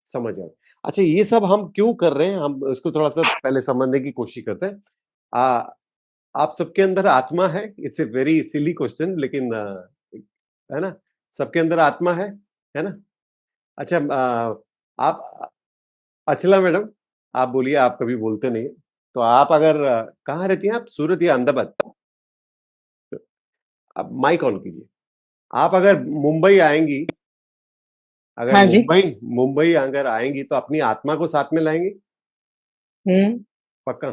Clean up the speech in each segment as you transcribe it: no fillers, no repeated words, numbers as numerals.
समझ गए। अच्छा, ये सब हम क्यों कर रहे हैं? हम इसको थोड़ा-सा पहले समझने की कोशिश करते हैं। अ, आप सबके अंदर आत्मा है? It's a very silly question, लेकिन है ना? सबके अंदर आत्मा है ना? अच्छा, आप अचला मैडम, आप बोलिए, आप कभी बोलते नहीं हैं। तो आप अगर कहाँ रहती हैं आप? सूरत या अहमदाबाद? आप माइक ऑन कीजिए। आप अगर मुंबई आएँगी, अगर हाँ जी। मुंबई मुंबई अगर आएँगी तो अपनी आत्मा को साथ में लाएँगी? हम्म। पक्का?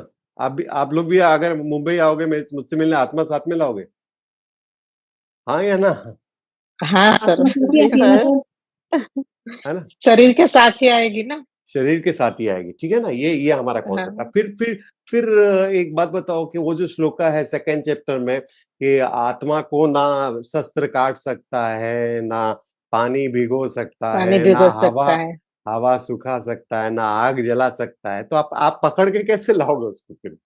आप लोग भी अगर मुंबई आओगे, मुझसे मिलने, आत्मा साथ में लाओगे? हाँ या ना? हाँ सर। जी सर। है ना? शरीर के साथ ही आएगी ना। शरीर के साथ ही आएगी, ठीक है ना? ये हमारा कॉन्सेप्ट है। हाँ। फिर एक बात बताओ कि वो जो श्लोका है सेकंड चैप्टर में, कि आत्मा को ना शस्त्र काट सकता है, ना पानी भिगो सकता पानी है, ना भिगो हवा सकता है। हवा सुखा सकता है, ना आग जला सकता है, तो आप पकड़ के कैसे लाओगे उसको फिर?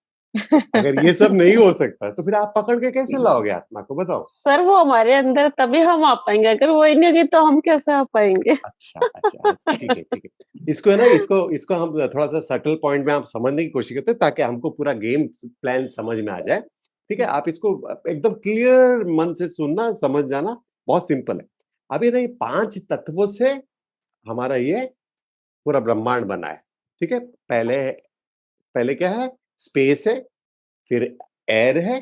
अगर ये सब नहीं हो सकता तो फिर आप पकड़ के कैसे लाओगे आत्मा को, बताओ? सर वो हमारे अंदर तभी हम आ पाएंगे, अगर वो ही नहीं होगी तो हम कैसे आ पाएंगे? अच्छा, ठीक है, ठीक है। इसको है ना, इसको हम थोड़ा-सा सटल पॉइंट में आप समझने की कोशिश करते हैं, ताकि हमको पूरा गेम प्लान समझ में आ जाए। ठीक है? आप इसको एकदम क्लियर मन से सुनना, समझ जाना, बहुत सिंपल है। अभी ना ये 5 तत्वों से हमारा ये पूरा ब्रह्मांड बना है। ठीक है? पहले पहले क्या है? स्पेस है, फिर एयर है,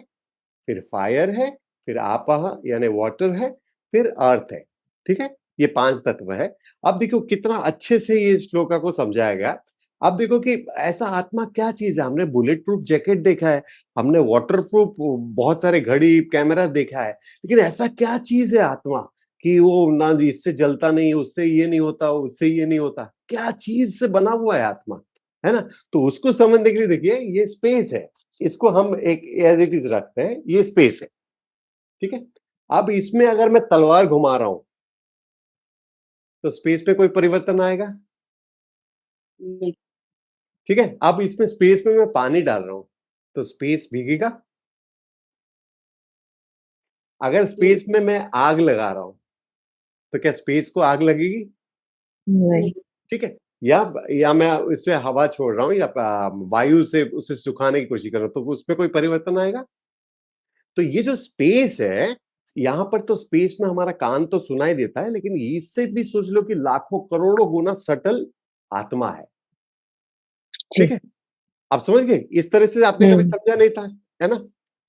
फिर फायर है, फिर आपह यानी वाटर है, फिर अर्थ है। ठीक है? ये 5 तत्व है। अब देखो कितना अच्छे से ये श्लोका को समझाया गया। अब देखो कि ऐसा आत्मा क्या चीज़ है? हमने बुलेट प्रूफ जैकेट देखा है, हमने वाटर प्रूफ बहुत सारे घड़ी, कैमरा देखा है, लेकिन ऐसा क्या चीज़ है आत्मा कि वो ना इससे जलता नहीं, उससे ये नहीं होता, उससे ये नहीं होता। क्या चीज़ से बना हुआ है आत्मा? है ना? तो उसको समझने के लिए देखिए, ये स्पेस है। इसको हम एक एज इट इज रखते हैं, ये स्पेस है। ठीक है? अब इसमें अगर मैं तलवार घुमा रहा हूं, तो स्पेस पे कोई परिवर्तन आएगा? नहीं। ठीक है? अब इसमें स्पेस में मैं पानी डाल रहा हूं, तो स्पेस भीगेगा? अगर नहीं। स्पेस में मैं आग लगा रहा हूं, तो क्या स्पेस को आग लगेगी? नहीं। ठीक है? या मैं इससे हवा छोड़ रहा हूं, या वायु से उसे सुखाने की कोशिश कर रहा हूं, तो उसमें कोई परिवर्तन आएगा? तो ये जो स्पेस है, यहां पर तो स्पेस में हमारा कान तो सुनाई देता है, लेकिन इससे भी सोच लो कि लाखों करोड़ों गुना सटल आत्मा है। ठीक जी। है? आप समझ गए? इस तरह से आपने कभी हम्म। समझा नहीं था, है ना?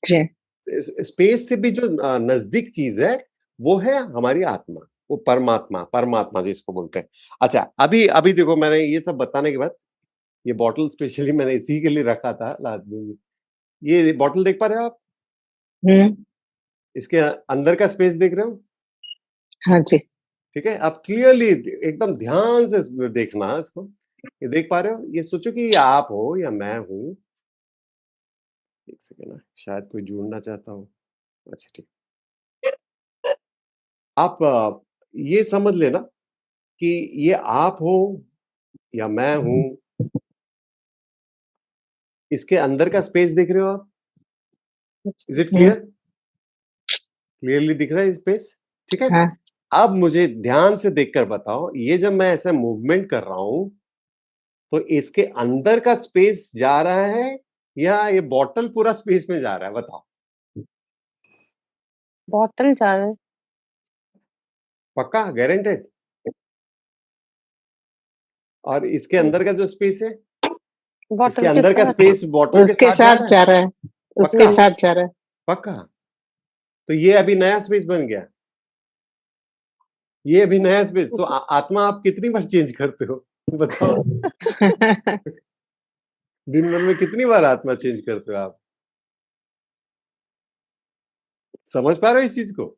जी। स्पेस से भी जो नजदीक चीज है, वो है हमारी आत्मा, वो परमात्मा, परमात्मा जिसको बोलते हैं। अच्छा, अभी अभी देखो, मैंने ये सब बताने के बाद, ये बॉटल स्पेशली मैंने इसी के लिए रखा था लास्ट में। ये बॉटल देख पा रहे हो आप? हम्म। इसके अंदर का स्पेस देख रहे हो? हाँ जी। ठीक है? आप क्लियरली एकदम ध्यान से देखना इसको। ये देख पा रहे हो? ये सोचो कि ये आप हो या मैं हूं। एक सेकेंड ना, शायद कोई जुड़ना चाहता हो। अच्छा, ठीक। आप ये समझ लेना कि ये आप हो या मैं हूं। इसके अंदर का स्पेस देख रहे हो आप? Is it hmm. Clear? Clearly दिख रहा है स्पेस? ठीक है? हाँ। अब मुझे ध्यान से देखकर बताओ, ये जब मैं ऐसा मूवमेंट कर रहा हूं, तो इसके अंदर का स्पेस जा रहा है, या ये बॉटल पूरा स्पेस में जा रहा है? बताओ। बॉटल जा रहा है। पक्का गारंटेड? और इसके अंदर का जो स्पेस है, इसके बॉटल के अंदर का साथ। स्पेस बॉटल के उसके साथ जा साथ रहा है? जा रहा है। उसके पक्का? साथ जा रहा है। पक्का? तो ये अभी नया स्पेस बन गया। ये अभी नया स्पेस तो आत्मा आप कितनी बार चेंज करते हो? बताओ। दिन भर में कितनी बार आत्मा चेंज करते हो आप? समझ पा रहे हो इस चीज को?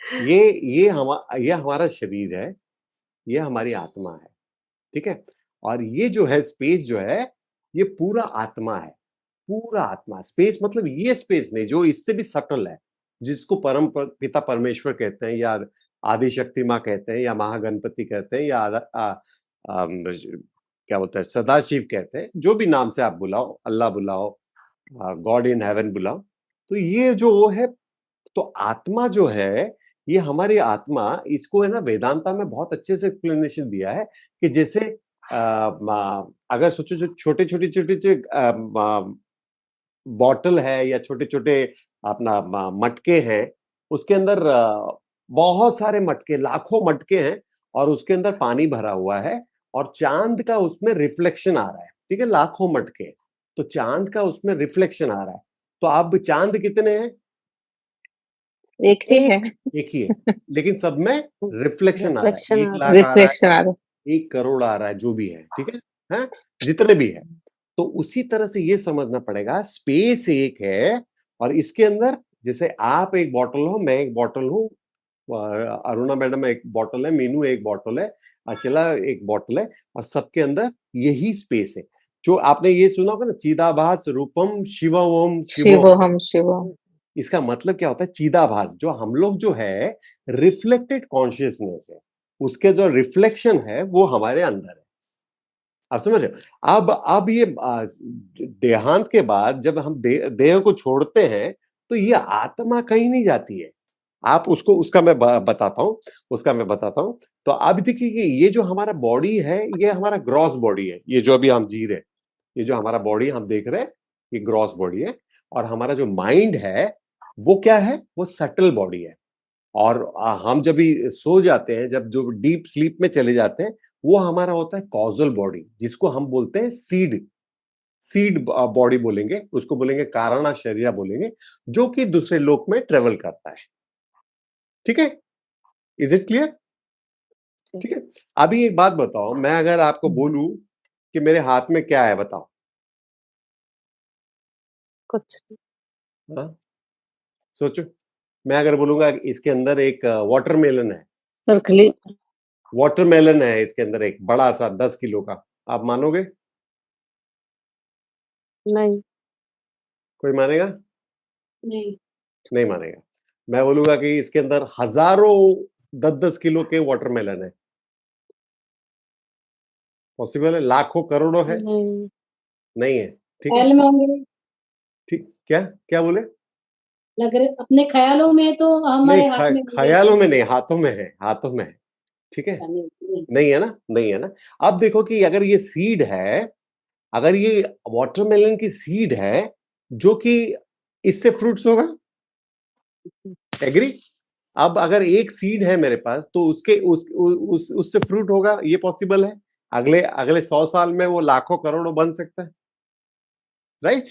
ये ये हमारा शरीर है, ये हमारी आत्मा है। ठीक है? और ये जो है स्पेस जो है, ये पूरा आत्मा है। पूरा आत्मा। स्पेस मतलब ये स्पेस नहीं, जो इससे भी सटल है, जिसको पिता परमेश्वर कहते हैं, या आदि शक्ति माँ कहते हैं, या महागणपति कहते हैं, या क्या बोलते हैं, सदाशिव कहते हैं, जो भी नाम से आप बुलाओ, अल्लाह बुलाओ, गॉड इन हेवन बुलाओ। तो ये जो वो है, तो आत्मा जो है, ये हमारी आत्मा, इसको है ना वेदांता में बहुत अच्छे से एक्सप्लेनेशन दिया है, कि जैसे अगर सोचो जो छोटे छोटे छोटे छोटे बॉटल है या छोटे छोटे अपना मटके हैं, उसके अंदर बहुत सारे मटके, लाखों मटके हैं और उसके अंदर पानी भरा हुआ है और चांद का उसमें रिफ्लेक्शन आ रहा है। ठीक है, लाखों मटके, तो चांद का उसमें रिफ्लेक्शन आ रहा है। तो अब चांद कितने हैं? एक ही है, एक ही है, लेकिन सब में रिफ्लेक्शन आ रहा है। रिफ्लेक्शन 1 आ रहा लाख आ रहा है, रिफ्लेक्शन आ रहा 1 करोड़ आ रहा है, जो भी है, ठीक है? हैं? जितने भी है। तो उसी तरह से ये समझना पड़ेगा, स्पेस एक है और इसके अंदर जैसे आप एक बॉटल हो, मैं एक बॉटल हूँ, अरुणा मैडम एक बॉटल है, मीनू एक बॉटल है, अचला एक बॉटल है और सबके अंदर यही स्पेस है। जो आपने ये सुना होगा ना, चिदाभास रूपम शिवोम शिवोम। शिवोहम शिवोहम। इसका मतलब क्या होता है? चिदाभास, जो हम लोग जो है रिफ्लेक्टेड कॉन्शियसनेस है, उसके जो रिफ्लेक्शन है वो हमारे अंदर है। आप समझ रहे हो? अब ये देहांत के बाद जब हम देह को छोड़ते हैं तो ये आत्मा कहीं नहीं जाती है। आप उसको उसका मैं बताता हूँ, उसका मैं बताता हूँ। तो अब देखिए कि ये जो हमारा बॉडी है, ये हमारा ग्रॉस बॉडी है, ये जो अभी हम जी रहे हैं, ये जो हमारा बॉडी हम देख रहे हैं, ये ग्रॉस बॉडी है। और हमारा जो माइंड है वो क्या है? वो सटल बॉडी है। और हम जब भी सो जाते हैं, जब जो डीप स्लीप में चले जाते हैं, वो हमारा होता है कॉजल बॉडी, जिसको हम बोलते हैं सीड। सीड बॉडी बोलेंगे उसको, बोलेंगे कारणा शरीरा बोलेंगे, जो कि दूसरे लोक में ट्रेवल करता है। ठीक है? Is it clear? ठीक है। अभी एक बात बताओ, मैं अगर आपको बोलूं कि मेरे हाथ में क्या है, बताओ। कुछ हाँ, सोचो। मैं अगर बोलूंगा कि इसके अंदर एक वाटरमेलन है, सरकली वाटरमेलन है इसके अंदर एक बड़ा सा 10 किलो का, आप मानोगे? नहीं। कोई मानेगा? नहीं। नहीं मानेगा। मैं बोलूंगा कि इसके अंदर हजारों 10-10 किलो के वाटरमेलन है, पॉसिबल है? लाखों करोड़ों है? नहीं। नहीं है। ठीक है, ख्याल में होंगे, ठीक। क्या क्या बोले? लग रहे अपने ख्यालों में तो हमारे नहीं, हाथ में होंगे। ख्यालों में नहीं, हाथों में है, हाथों में है। ठीक है, नहीं, नहीं है ना, नहीं है ना। अब देखो कि अगर ये सीड है, अगर ये वाटरमेलन की सीड है, जो कि इससे फ्रूट्स होगा, एग्री? अब अगर एक सीड है मेरे पास तो उसके उससे फ्रूट होगा, ये पॉसिबल है। अगले अगले 100 साल में वो लाखों करोड़ों बन सकता है, राइट?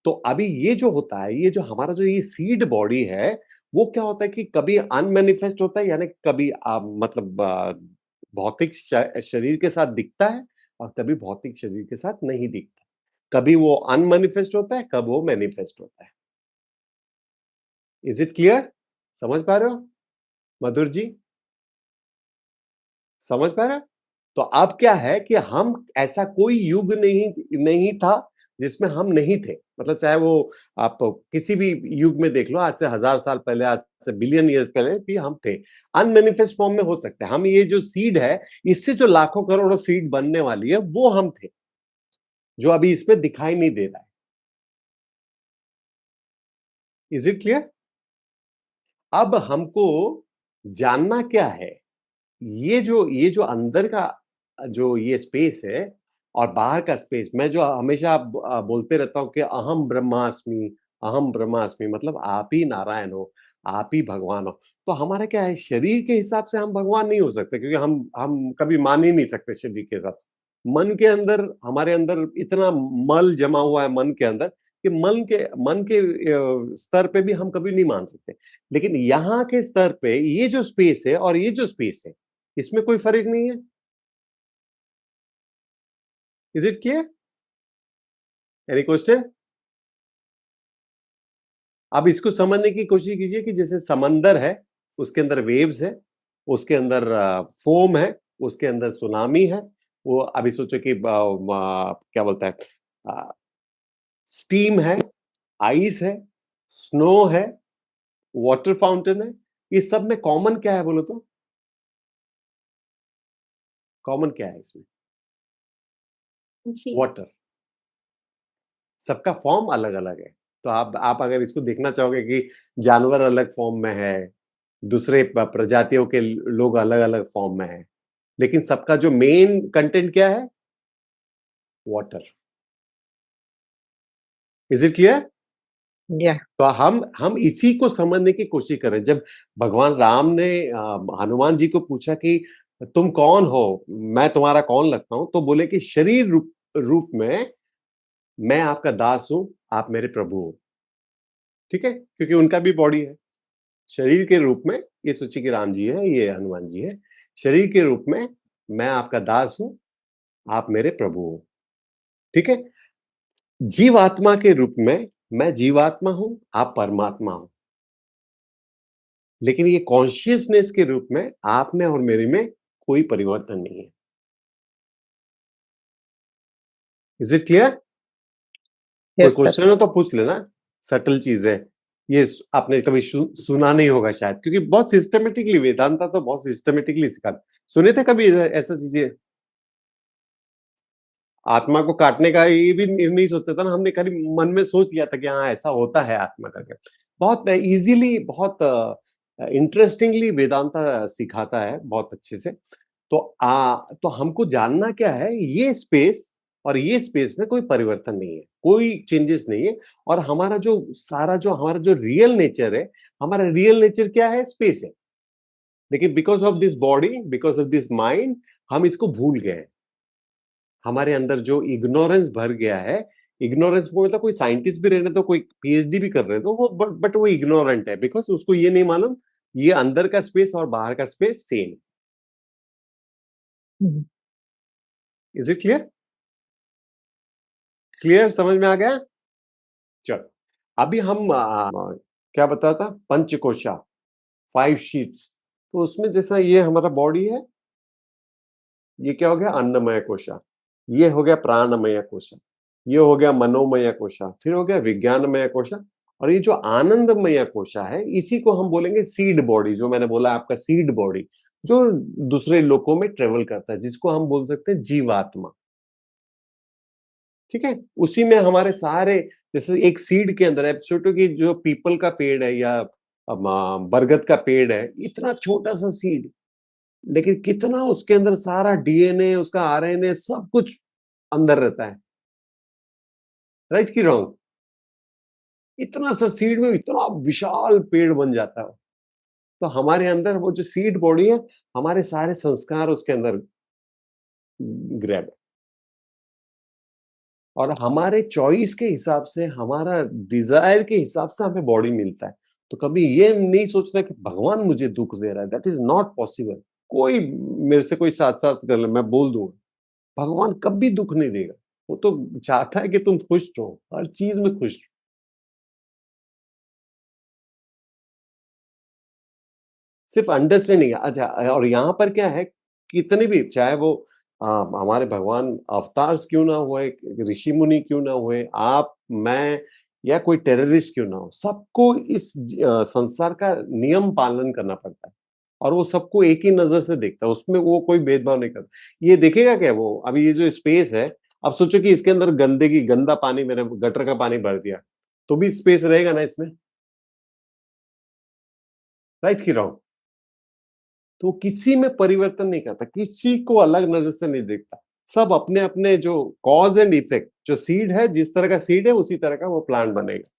तो अभी ये जो होता है, ये जो हमारा जो ये सीड बॉडी है, वो क्या होता है कि कभी अनमैनिफेस्ट होता है, यानी कभी मतलब भौतिक शरीर के साथ दिखता है और कभी भौतिक शरीर के साथ नहीं दिखता। कभी वो अनमैनिफेस्ट होता है, कब वो मैनिफेस्ट होता है। Is it clear? समझ पा रहे हो मधुर जी? समझ पा रहे हो? तो अब क्या है कि हम, ऐसा कोई युग नहीं नहीं था जिसमें हम नहीं थे। मतलब चाहे वो आप किसी भी युग में देख लो, आज से 1000 साल पहले, आज से बिलियन ईयर्स पहले भी हम थे। अनमैनिफेस्ट फॉर्म में हो सकते हैं हम। ये जो सीड है, इससे जो लाखों करोड़ों सीड बनने वाली है, वो हम थे, जो अभी इसमें दिखाई नहीं दे रहा है। Is it clear? अब हमको जानना क्या है, ये जो अंदर का जो ये स्पेस है और बाहर का स्पेस, मैं जो हमेशा बोलते रहता हूं कि अहम ब्रह्मास्मि, अहम ब्रह्मास्मि, मतलब आप ही नारायण हो, आप ही भगवान हो। तो हमारा क्या है, शरीर के हिसाब से हम भगवान नहीं हो सकते, क्योंकि हम कभी मान ही नहीं सकते शरीर के हिसाब से। मन के अंदर, हमारे अंदर इतना मल जमा हुआ है मन के अंदर, कि मन के स्तर पे भी हम कभी नहीं मान सकते। लेकिन यहाँ के स्तर पे ये जो स्पेस है और ये जो स्पेस है, इसमें कोई फर्क नहीं है। Is it clear? Any question? अब इसको समझने की कोशिश कीजिए कि जैसे समंदर है, उसके अंदर वेव्स है, उसके अंदर फोम है, उसके अंदर सुनामी है। वो अभी सोचो कि क्या बोलता है, स्टीम है, आइस है, स्नो है, वाटर फाउंटेन है। इस सब में कॉमन क्या है बोलो तो? कॉमन क्या है इसमें? वाटर। सबका फॉर्म अलग अलग है। तो आप अगर इसको देखना चाहोगे कि जानवर अलग फॉर्म में है, दूसरे प्रजातियों के लोग अलग अलग फॉर्म में है, लेकिन सबका जो मेन कंटेंट क्या है? water. Is it clear? Yeah. तो हम इसी को समझने की कोशिश कर रहे हैं। जब भगवान राम ने हनुमान जी को पूछा कि तुम कौन हो, मैं तुम्हारा कौन लगता हूं, तो बोले कि शरीर रूप में मैं आपका दास हूं, आप मेरे प्रभु हो। ठीक है, क्योंकि उनका भी बॉडी है। शरीर के रूप में ये सोचिए कि राम जी है, ये हनुमान जी है। शरीर के रूप में मैं आपका दास हूं, आप मेरे प्रभु हो। ठीक है, जीवात्मा के रूप में मैं जीवात्मा हूं, आप परमात्मा हो। लेकिन ये कॉन्शियसनेस के रूप में आप में और मेरे में कोई परिवर्तन नहीं है। Is it clear? कोई Yes, sir. क्वेश्चन हो तो पूछ लेना। सटल चीज है ये, आपने कभी सुना नहीं होगा शायद, क्योंकि बहुत सिस्टमेटिकली वेदांता तो बहुत सिस्टमेटिकली सिखाता। सुने थे कभी ऐसा चीजें? आत्मा को काटने का ये भी नहीं सोचता था ना, हमने खाली मन में सोच लिया था कि हाँ ऐसा होता है आत्मा करके। बहुत इजीली, बहुत इंटरेस्टिंगली वेदांता सिखाता है बहुत अच्छे से। तो हमको जानना क्या है, ये स्पेस और ये स्पेस में कोई परिवर्तन नहीं है, कोई चेंजेस नहीं है। और हमारा जो रियल नेचर है, हमारा रियल नेचर क्या है? स्पेस है। लेकिन because of this body, because of this mind, हम इसको भूल गए। हमारे अंदर जो इग्नोरेंस भर गया है, इग्नोरेंस में मतलब कोई साइंटिस्ट भी रहने तो, कोई पीएचडी भी कर रहे तो वो बट वो इग्नोरेंट है, बिकॉज उसको ये नहीं मालूम ये अंदर का स्पेस और बाहर का space same. Mhm. Is it clear? Clear, समझ में आ गया? चलो, अभी हम क्या बताया था? पंचकोशा, 5 शीट्स। तो उसमें जैसा ये हमारा बॉडी है, ये क्या हो गया? अन्नमय कोशा। ये हो गया प्राणमय कोशा। ये हो गया मनोमय कोशा। फिर हो गया विज्ञानमय कोशा। और ये जो आनंदमय कोशा है, इसी को हम बोलेंगे सीड बॉडी। जो मैंने बोला आपका सीड बॉडी, जो दूसरे लोकों में ट्रेवल करता है, जिसको हम बोल सकते हैं जीवात्मा। ठीक है, उसी में हमारे सारे, जैसे एक सीड के अंदर है, सोचो कि जो पीपल का पेड़ है या बरगद का पेड़ है, इतना छोटा सा सीड, लेकिन कितना उसके अंदर सारा डीएनए, उसका आरएनए, सब कुछ अंदर रहता है। राइट की रॉन्ग? इतना सा सीड में इतना विशाल पेड़ बन जाता है। तो हमारे अंदर वो जो सीड बॉडी है, हमारे सारे संस्कार उसके अंदर ग्रैब है। और हमारे चॉइस के हिसाब से, हमारा डिजायर के हिसाब से हमें बॉडी मिलता है। तो कभी ये नहीं सोचना कि भगवान मुझे दुख दे रहा है, दैट इज नॉट पॉसिबल। कोई मेरे से कोई साथ साथ कर ले, मैं बोल दूंगा भगवान कभी दुख नहीं देगा। वो तो चाहता है कि तुम खुश रहो, हर चीज में खुश रहो। सिर्फ अंडरस्टैंडिंग है। अच्छा, और यहाँ पर क्या है, कितने भी, चाहे वो हमारे भगवान अवतार क्यों ना हुए, ऋषि मुनि क्यों ना हुए, आप, मैं, या कोई टेररिस्ट क्यों ना हो, सबको इस संसार का नियम पालन करना पड़ता है। और वो सबको एक ही नजर से देखता है, उसमें वो कोई भेदभाव नहीं करता। ये देखेगा क्या वो, अभी ये जो स्पेस है, अब सोचो कि इसके अंदर गंदगी, गंदा पानी, मैंने गटर का पानी भर दिया, तो भी स्पेस रहेगा ना इसमें? राइट की रॉन्ग? तो किसी में परिवर्तन नहीं करता, किसी को अलग नजर से नहीं देखता। सब अपने अपने जो कॉज एंड इफेक्ट, जो सीड है, जिस तरह का सीड है उसी तरह का वो प्लांट बनेगा।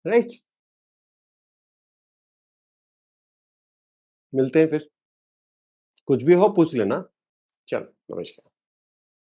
राइट? मिलते हैं फिर, कुछ भी हो पूछ लेना। चलो, नमस्कार।